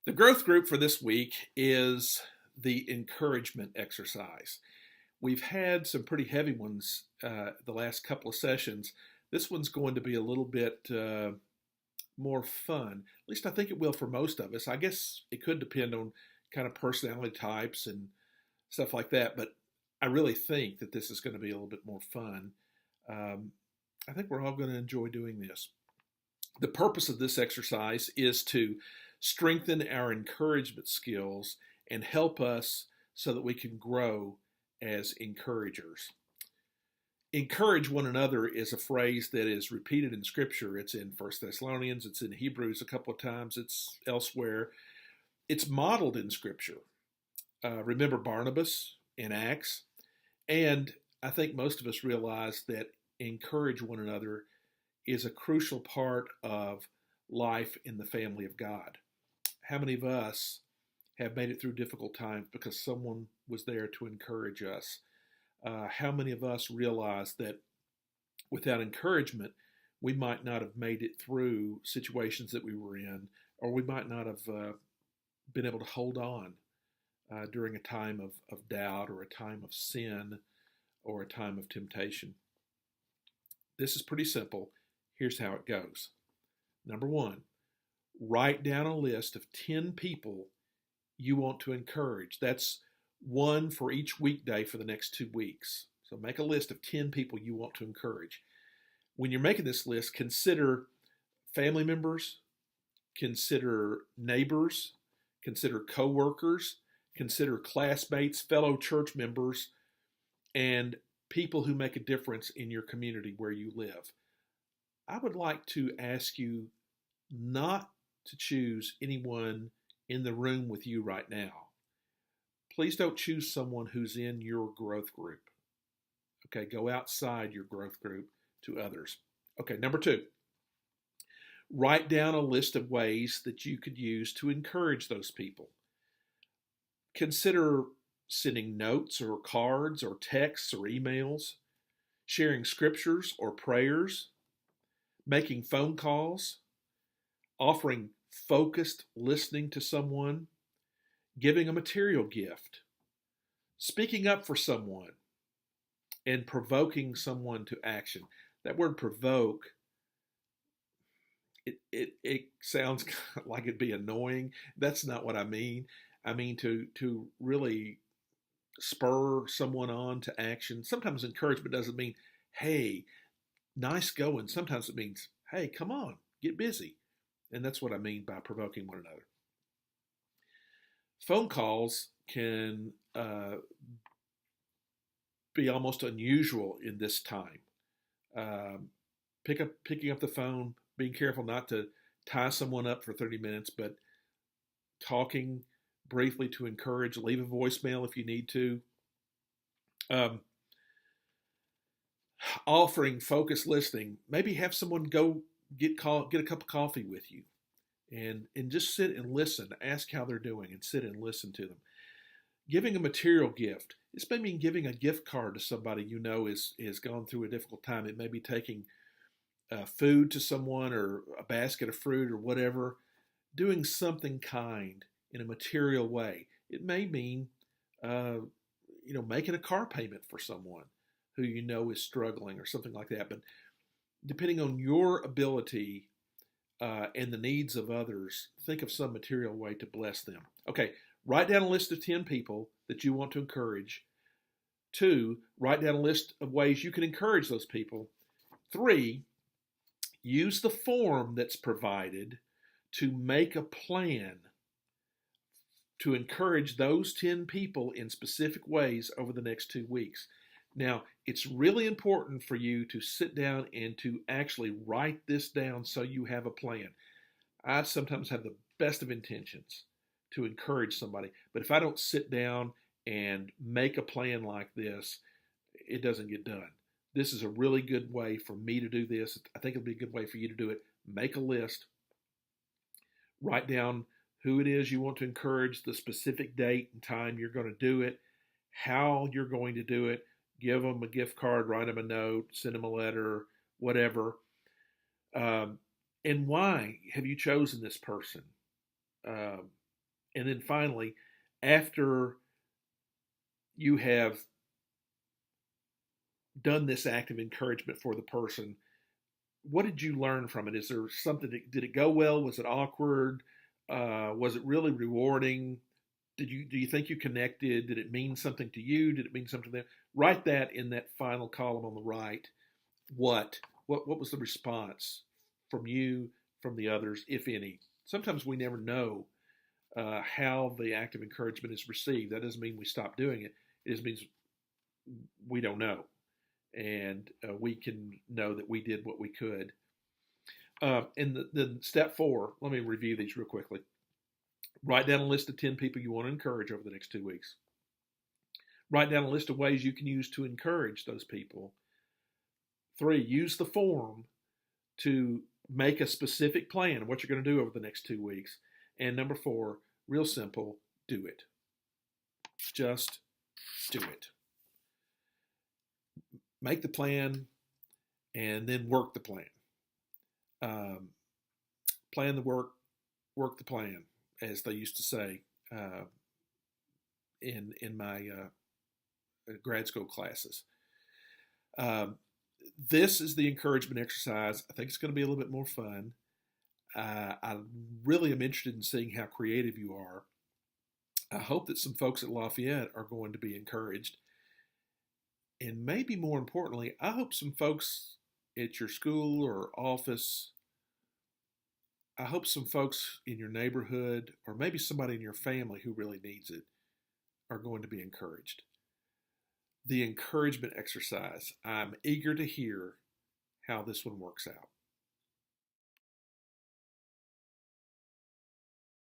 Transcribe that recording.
The growth group for this week is the encouragement exercise. We've had some pretty heavy ones the last couple of sessions. This one's going to be a little bit more fun. At least I think it will for most of us. I guess it could depend on kind of personality types and stuff like that, but I really think that this is going to be a little bit more fun. I think we're all going to enjoy doing this. The purpose of this exercise is to strengthen our encouragement skills and help us so that we can grow as encouragers. Encourage one another is a phrase that is repeated in Scripture. It's in 1 Thessalonians, it's in Hebrews a couple of times, it's elsewhere. It's modeled in Scripture. Remember Barnabas in Acts? And I think most of us realize that encourage one another is a crucial part of life in the family of God. How many of us have made it through difficult times because someone was there to encourage us? How many of us realize that without encouragement, we might not have made it through situations that we were in, or we might not have been able to hold on during a time of doubt or a time of sin or a time of temptation? This is pretty simple. Here's how it goes. Number one, write down a list of 10 people you want to encourage. That's one for each weekday for the next 2 weeks. So make a list of 10 people you want to encourage. When you're making this list, consider family members, consider neighbors, consider coworkers, consider classmates, fellow church members, and people who make a difference in your community where you live. I would like to ask you not to choose anyone in the room with you right now. Please don't choose someone who's in your growth group. Okay, go outside your growth group to others. Okay, number two, write down a list of ways that you could use to encourage those people. Consider sending notes or cards or texts or emails, sharing scriptures or prayers, making phone calls, offering focused listening to someone, giving a material gift, speaking up for someone, and provoking someone to action. That word provoke, it sounds like it'd be annoying. That's not what I mean. I mean to really spur someone on to action. Sometimes encouragement doesn't mean, hey, nice going. Sometimes it means, hey, come on, get busy. And that's what I mean by provoking one another. Phone calls can be almost unusual in this time. Picking up the phone, being careful not to tie someone up for 30 minutes, but talking briefly to encourage, leave a voicemail if you need to. Offering focused listening, maybe have someone go get a cup of coffee with you and just sit and listen, ask how they're doing and sit and listen to them. Giving a material gift. This may mean giving a gift card to somebody you know is gone through a difficult time. It may be taking food to someone or a basket of fruit or whatever. Doing something kind in a material way. It may mean making a car payment for someone who you know is struggling or something like that. But depending on your ability and the needs of others, think of some material way to bless them. Okay, write down a list of 10 people that you want to encourage. 2, write down a list of ways you can encourage those people. 3, use the form that's provided to make a plan to encourage those 10 people in specific ways over the next 2 weeks. Now, it's really important for you to sit down and to actually write this down so you have a plan. I sometimes have the best of intentions to encourage somebody, but if I don't sit down and make a plan like this, it doesn't get done. This is a really good way for me to do this. I think it'll be a good way for you to do it. Make a list, write down who it is you want to encourage, the specific date and time you're going to do it, how you're going to do it. Give them a gift card, write them a note, send them a letter, whatever. And why have you chosen this person? And then finally, after you have done this act of encouragement for the person, what did you learn from it? Is there something did it go well? Was it awkward? Was it really rewarding? Do you think you connected? Did it mean something to you? Did it mean something to them? Write that in that final column on the right. What was the response from you, from the others, if any? Sometimes we never know how the act of encouragement is received. That doesn't mean we stop doing it. It just means we don't know, and we can know that we did what we could. And then step 4, let me review these real quickly. Write down a list of 10 people you want to encourage over the next 2 weeks. Write down a list of ways you can use to encourage those people. 3, use the form to make a specific plan of what you're going to do over the next 2 weeks. And number 4, real simple, do it. Just do it. Make the plan and then work the plan. Plan the work, work the plan, as they used to say in my grad school classes. This is the encouragement exercise. I think it's going to be a little bit more fun. I really am interested in seeing how creative you are. I hope that some folks at Lafayette are going to be encouraged. And maybe more importantly, I hope some folks at your school or office, I hope some folks in your neighborhood, or maybe somebody in your family who really needs it, are going to be encouraged. The encouragement exercise. I'm eager to hear how this one works out.